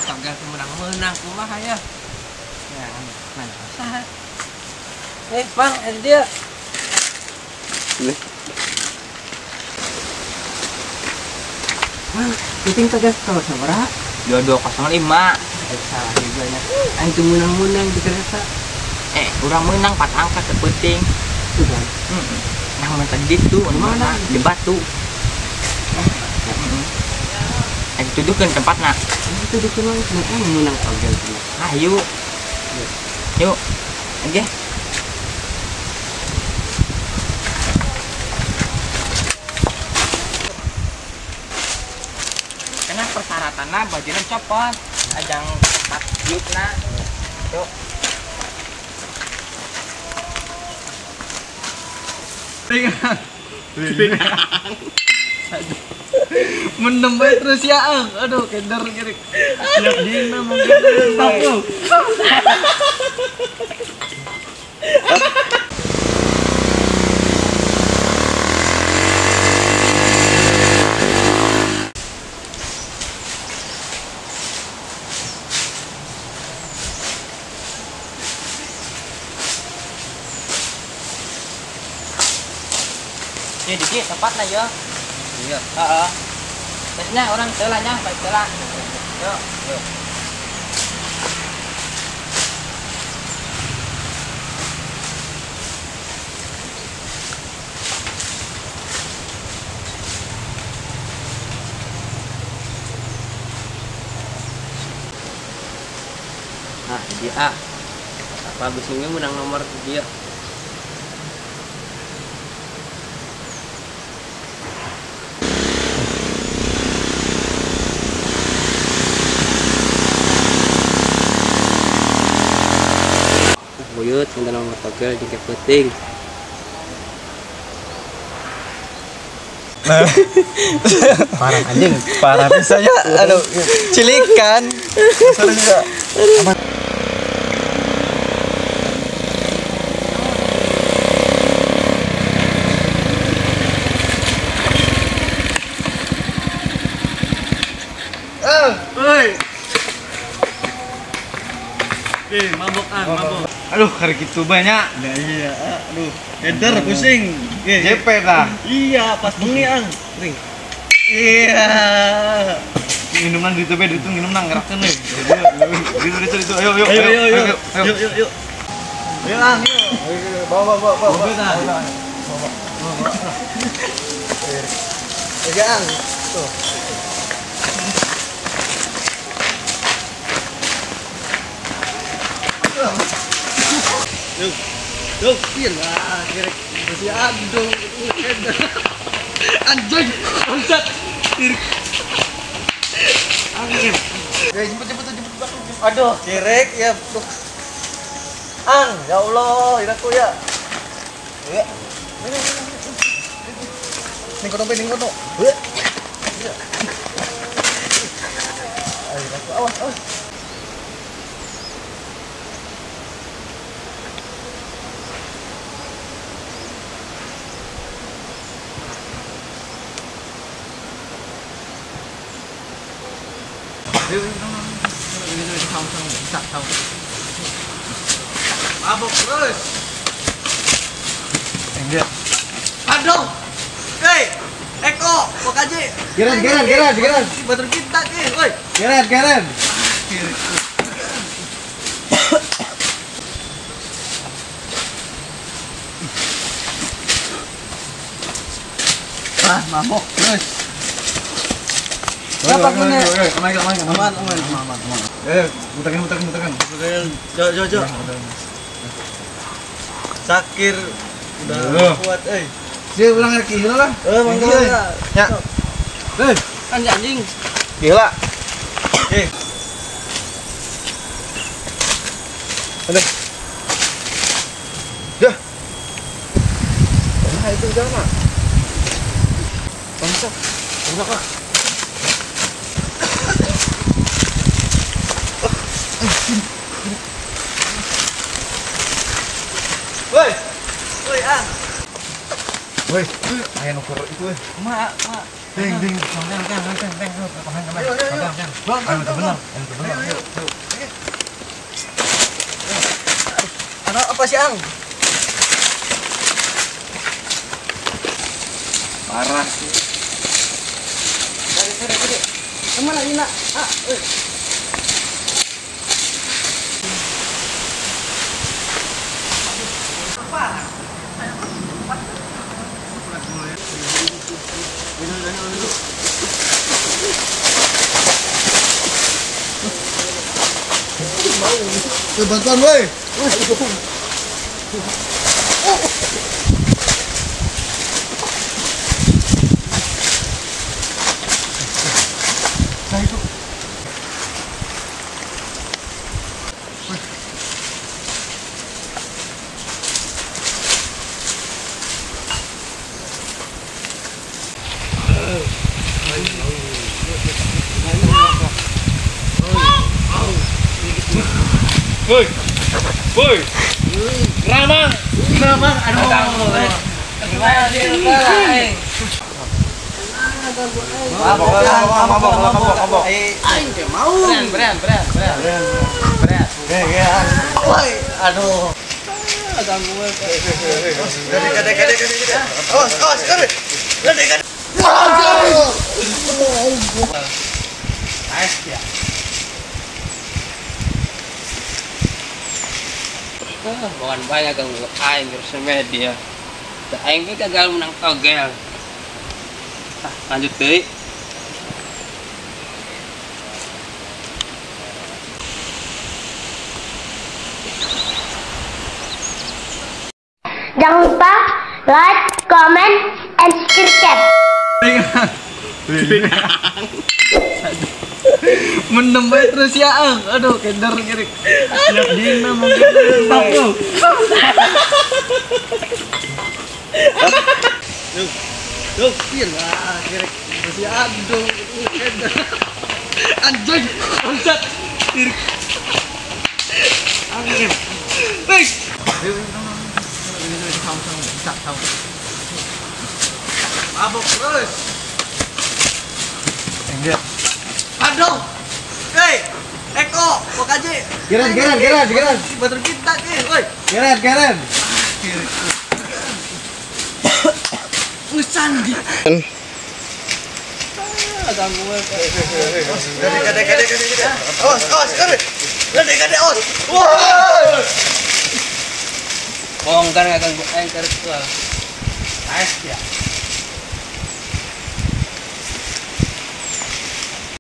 Togal menang kumaha ya. Ya, mana? Saha? Bang, ada dia. Penting tegas kalau sabaraha? 2205. Salah juga ya. Aing tuh menang-menang di kereta. Urang menang 4 angka terpenting. Itu kan. Yang menang gitu, Mana? di Batu. Tuduhkeun tempatna. Itu di Kemang kenapa menang Togal tuh? Ayo. Yuk. Oke. Karena persyaratannya bajina copot, ajang tempat yukna. Yuk. Mendem bae terus ya. Aduh, keder gerik. Siap dina mungkin aku. Ini dikit tempatnya ya. Iya. Heeh. Biasanya orang telahnya baik telah. Yuk, yuk. Nah, dia apa bisingnya menang nomor dia. Buyut minta nomor Togal di penting. Parah anjing, parah pisahnya. Aduh, cilikan. Sorry juga. Mabok mabok. Aduh, hari gitu banyak. Nah iya, aduh, eder pusing. JP dah. Iya, pas bengi ang. Ring. Iya. Minuman di tebe itu minum nang ngerakeun euy. Itu. Ayo. Yuk. Ayo ang, yuk. Bawa. Bawa. Ayo ang. Tuh. Yuk, gila, kira masih adung. Anjing, bangsat. Angin. Jemput. Aduh, kirek ya. Ang, ya Allah, iraku ya. Ya. Ning kono. Ya. Ayo, awas. Mabok terus. Enggak. Aduh. Hei, Eko, kok aja. Geran. Batur kita ke, woi. Geran. Mabok terus. Kenapa punya? Aman. Muterin. Jo. Sakir udah kuat, Dia ulang lagi gila lah. Mangga. Ya. Kan anjing. Gila. Aduh. Dah. Nah, itu udah mah. Bangsa. Udah kah? Woi, Ang. Woi, ayo nuker itu. Mak. Ding. Ayo. Bang, Ayo benar. Ada apa sih, Ang? Parah sih. Kemana ini, Nak? Bantuan, woi. Woi. Woi. Ramang. Aduh. Gimana sih lu lah, Mabok. Aing teh mau. Beran. Woi, aduh. Gede. Awas, gede. Gede. Nice ya. Bukan banyak ganggu aing di sosial media. Aing ge gagal menang togel. Lanjut deui. Jangan lupa like, comment, and subscribe. Mendem bae terus ya, Ang. Aduh, keder gerik. Siap dina mungkin sapu. Yuk, gila, gerik. Masih aduh, keder. Anjing, loncat. Gerik. Angin. Hei. Mabok terus. Enggak. Aduh. Hei, Eko, kok aja. Geren. Batur kita ke, woi. Geren. Ngesandi. Gede. Awas, gede. Gede, awas. Wah. Bongkar gak ganggu aing terus. Nice ya.